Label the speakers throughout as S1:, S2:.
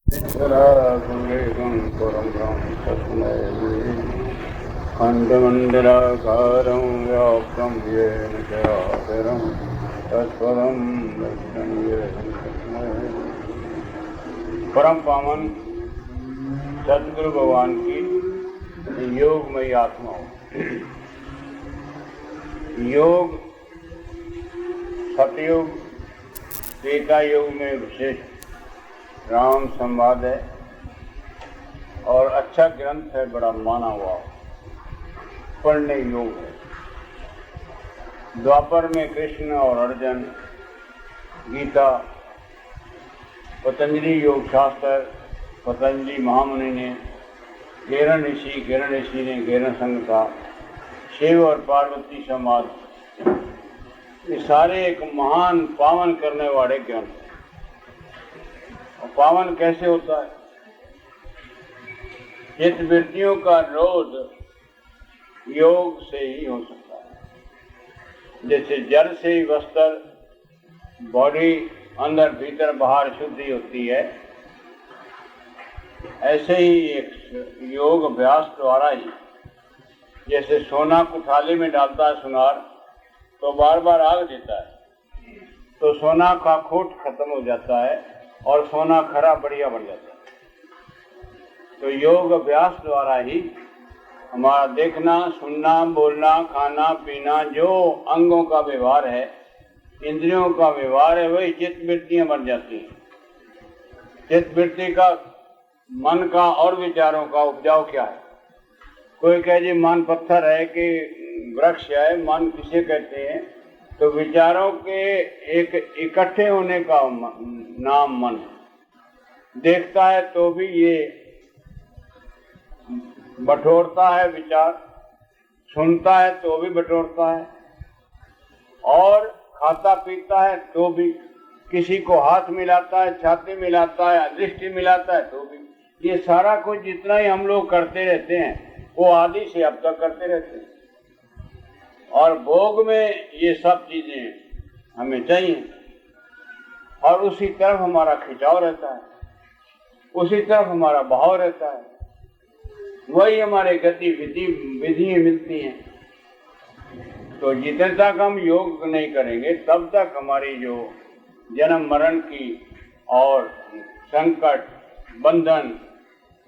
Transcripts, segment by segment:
S1: खण्डमण्डलाकारं व्याप्तं येन चराचरं तत्पदं दर्शनीयं। परम पावन सदगुरु भगवान की योगमयी आत्माओं, योग सतयुग त्रेता युग में विशेष राम संवाद है और अच्छा ग्रंथ है, बड़ा माना हुआ पढ़ने योग है। द्वापर में कृष्ण और अर्जुन, गीता, पतंजलि योग शास्त्र, पतंजलि महामुनि ने, गेरण ऋषि ने गेरण संहिता, शिव और पार्वती समाज, ये सारे एक महान पावन करने वाले ग्रंथ। और पावन कैसे होता है? चित्त वृत्तियों का रोध योग से ही हो सकता है। जैसे जल से ही वस्त्र, बॉडी अंदर भीतर बाहर शुद्धि होती है, ऐसे ही एक योग अभ्यास द्वारा ही, जैसे सोना कुठाले में डालता है सुनार तो बार बार आग देता है, तो सोना का खोट खत्म हो जाता है और सोना खरा बढ़िया बन जाता है। तो योग अभ्यास द्वारा ही हमारा देखना, सुनना, बोलना, खाना, पीना, जो अंगों का व्यवहार है, इंद्रियों का व्यवहार है, वही चित्त वृत्तियां बन जाती हैं। चित्त वृत्ति का, मन का और विचारों का उपजाऊ क्या है? कोई कहे जी मन पत्थर है कि वृक्ष है, मन किसे कहते हैं? तो विचारों के एक इकट्ठे होने का नाम मन। देखता है तो भी ये बटोरता है विचार, सुनता है तो भी बटोरता है, और खाता पीता है तो भी, किसी को हाथ मिलाता है, छाती मिलाता है, दृष्टि मिलाता है तो भी, ये सारा कुछ जितना ही हम लोग करते रहते हैं वो आदि से अब तक करते रहते हैं। और भोग में ये सब चीजें हमें चाहिए और उसी तरफ हमारा खिंचाव रहता है, उसी तरफ हमारा भाव रहता है, वही हमारे विधियां मिलती हैं। तो जितने तक हम योग नहीं करेंगे तब तक हमारी जो जन्म मरण की और संकट, बंधन,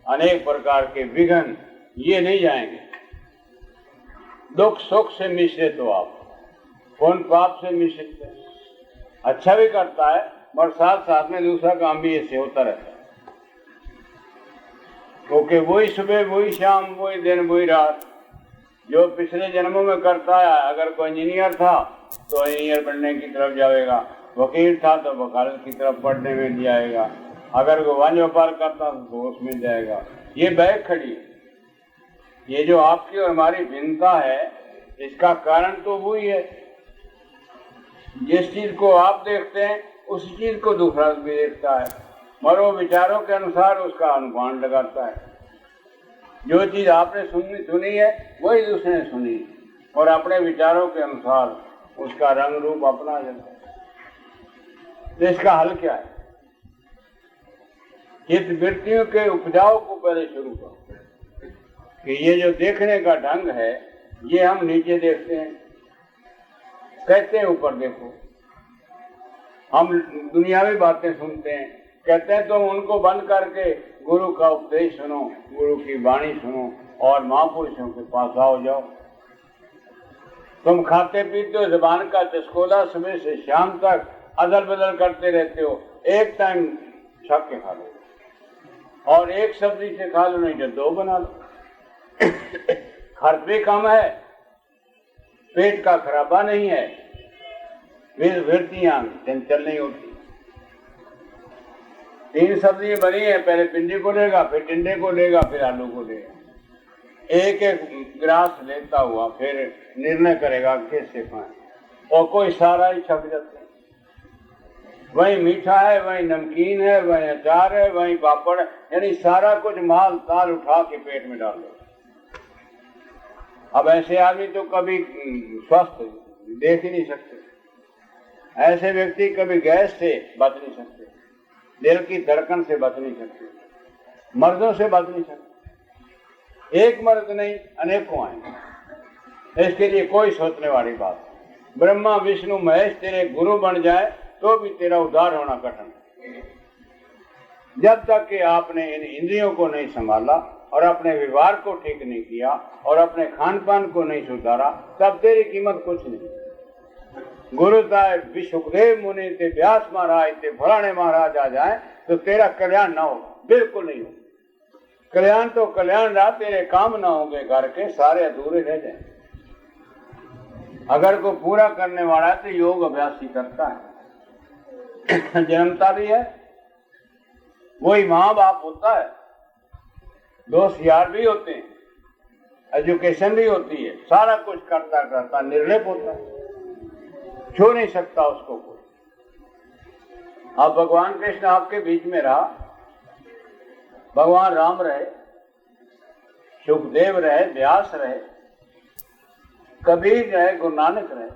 S1: अनेक प्रकार के विघ्न, ये नहीं जाएंगे। दुख सुख से मिश्रित हो आप, कौन पाप से मिश्रित है? अच्छा भी करता है पर साथ साथ में दूसरा काम भी ऐसे होता रहता है, क्योंकि वही सुबह, वही शाम, वही दिन, वही रात जो पिछले जन्मों में करता है। अगर कोई इंजीनियर था तो इंजीनियर बनने की तरफ जाएगा, वकील था तो वकालत की तरफ पढ़ने में जाएगा, अगर कोई वन व्यापार करता तो उसमें जाएगा। ये बैग खड़ी, ये जो आपकी और हमारी भिन्नता है, इसका कारण तो वही है। जिस चीज को आप देखते हैं उसी चीज को दूसरा भी देखता है, मगर वो विचारों के अनुसार उसका अनुमान लगाता है। जो चीज आपने सुनी है वही दूसरे ने सुनी, और अपने विचारों के अनुसार उसका रंग रूप अपना जाता है। तो इसका हल क्या है? चित्त वृत्तियों के उपजाऊ को पहले शुरू करो कि ये जो देखने का ढंग है, ये हम नीचे देखते हैं, कहते हैं ऊपर देखो। हम दुनियावी बातें सुनते हैं, कहते हैं तुम उनको बंद करके गुरु का उपदेश सुनो, गुरु की वाणी सुनो और महापुरुषों के पास आओ जाओ। तुम खाते पीते हो, जुबान का चस्कोला सुबह से शाम तक अदल बदल करते रहते हो, एक टाइम छक के खा लो और एक सब्जी से खा लो, नहीं तो दो बना लो। खर्च भी कम है, पेट का खराबा नहीं है, वृत्तियां चंचल नहीं होती। 3 सब्जी बनी है, पहले भिंडी को लेगा, फिर टिंडे को लेगा, फिर आलू को लेगा, एक एक गिलास लेता हुआ फिर निर्णय करेगा कैसे खाएं, और कोई सारा ही छक जाता है। वही मीठा है, वही नमकीन है, वही अचार है, वही पापड़ है, यानी सारा कुछ माल ताल उठा के पेट में डाल दो। अब ऐसे आदमी तो कभी स्वस्थ देख ही नहीं सकते, ऐसे व्यक्ति कभी गैस से बच नहीं सकते। दिल की धड़कन से बच नहीं सकते, मर्दों से बच नहीं सकते। एक मर्द नहीं, अनेकों आएंगे। इसके लिए कोई सोचने वाली बात, ब्रह्मा विष्णु महेश तेरे गुरु बन जाए तो भी तेरा उद्धार होना कठिन। जब तक कि आपने इन इंद्रियों को नहीं संभाला और अपने व्यवहार को ठीक नहीं किया और अपने खान पान को नहीं सुधारा, तब तेरी कीमत कुछ नहीं। गुरु साहब सुखदेव मुनि ते व्यास महाराज ते फलाने महाराज आ जाए तो तेरा कल्याण ना हो, बिल्कुल नहीं हो। कल्याण तो कल्याण रहा, तेरे काम ना होंगे, घर के सारे अधूरे रह जाए। अगर को पूरा करने वाला है तो योग अभ्यास ही करता है, जन्मता भी है, वही माँ बाप होता है, दोस्त यार भी होते हैं, एजुकेशन भी होती है, सारा कुछ करता करता निर्लेप होता है, छू नहीं सकता उसको कोई। अब भगवान कृष्ण आपके बीच में रहा, भगवान राम रहे, सुखदेव रहे, व्यास रहे, कबीर रहे, गुरु नानक रहे,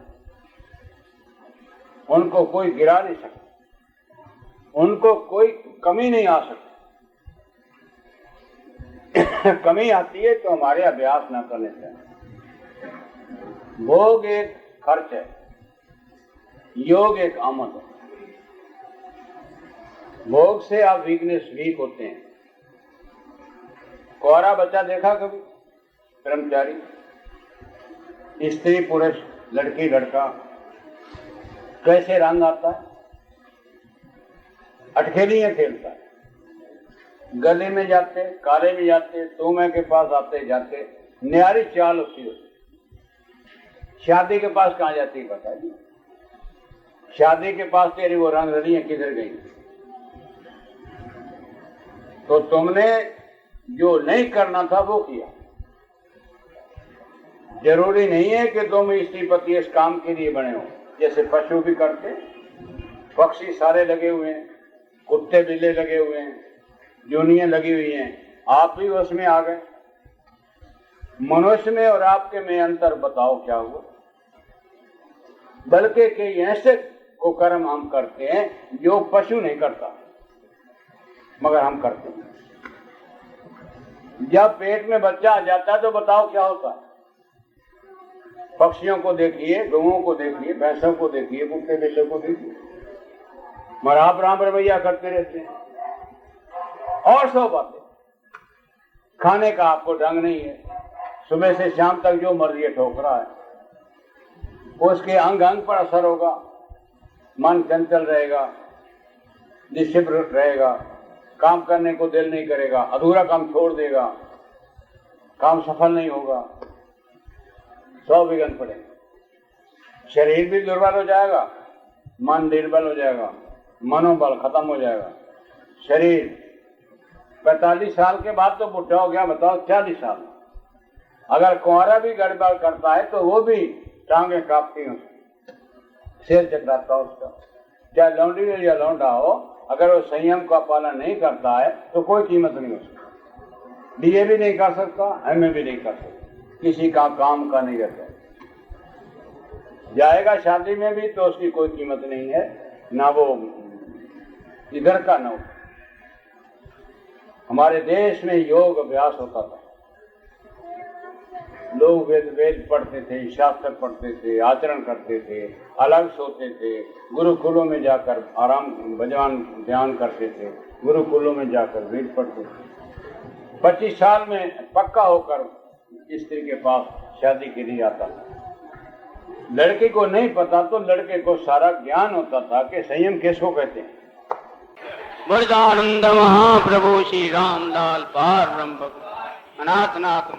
S1: उनको कोई गिरा नहीं सकता, उनको कोई कमी नहीं आ सकती। कमी आती है तो हमारे अभ्यास न करने से। भोग एक खर्च है, योग एक आमद है। भोग से आप वीक होते हैं। कुंवारा बच्चा देखा कभी? कर्मचारी, स्त्री पुरुष, लड़की लड़का, कैसे रंग आता है, अटखेलियां खेलता है, गली में जाते, काले में जाते, तोमे के पास आते जाते, न्यारी चाल होती है। शादी के पास कहाँ जाती है पता है? शादी के पास तेरी वो रंग रलियां किधर गई? तो तुमने जो नहीं करना था वो किया। जरूरी नहीं है कि तुम स्त्री पति इस काम के लिए बने हो, जैसे पशु भी करते, पक्षी सारे लगे हुए हैं, कुत्ते बिल्ले लगे हुए हैं, जूनियां लगी हुई हैं, आप भी उसमें आ गए। मनुष्य में और आपके में अंतर बताओ क्या हुआ? बल्कि कि ऐसे को कर्म हम करते हैं जो पशु नहीं करता, मगर हम करते हैं। जब पेट में बच्चा आ जाता है तो बताओ क्या होता है? पक्षियों को देखिए, गौओं को देखिए, भैंसों को देखिए, कुत्ते बिल्ले को देखिए, मगर आप राम रवैया करते रहते हैं। और सब बातें, खाने का आपको ढंग नहीं है, सुबह से शाम तक जो मर्जी ठोक रहा है, उसके अंग अंग पर असर होगा, मन चंचल रहेगा, डिसिप्लिन रहेगा, काम करने को दिल नहीं करेगा, अधूरा काम छोड़ देगा, काम सफल नहीं होगा, 100 विघ्न पड़ेगा। शरीर भी दुर्बल हो जाएगा, मन निर्बल हो जाएगा, मनोबल खत्म हो जाएगा। शरीर 45 साल के बाद तो बुढ़ा हो गया, बताओ 40 साल। अगर कुंवारा भी गड़बड़ करता है तो वो भी टांगे कांपती हैं, सिर चकराता उसका। चाहे लौंडी हो या लौंडा हो, अगर वो संयम का पालन नहीं करता है तो कोई कीमत नहीं हो सकती। बीए भी नहीं कर सकता, एमए भी नहीं कर सकता, किसी का काम का नहीं रहता। जाएगा शादी में भी तो उसकी कोई कीमत नहीं है, ना वो इधर का ना हो। हमारे देश में योग अभ्यास होता था, लोग वेद पढ़ते थे, शास्त्र पढ़ते थे, आचरण करते थे, अलग सोते थे, गुरुकुलों में जाकर आराम भजन ध्यान करते थे, गुरुकुलों में जाकर वेद पढ़ते थे। 25 साल में पक्का होकर स्त्री के पास शादी के लिए आता था। लड़के को नहीं पता तो लड़के को सारा ज्ञान होता था कि संयम किसको कहते हैं। वरदानंद महाप्रभु श्री रामलाल पार ब्रह्म अनाथनाथ।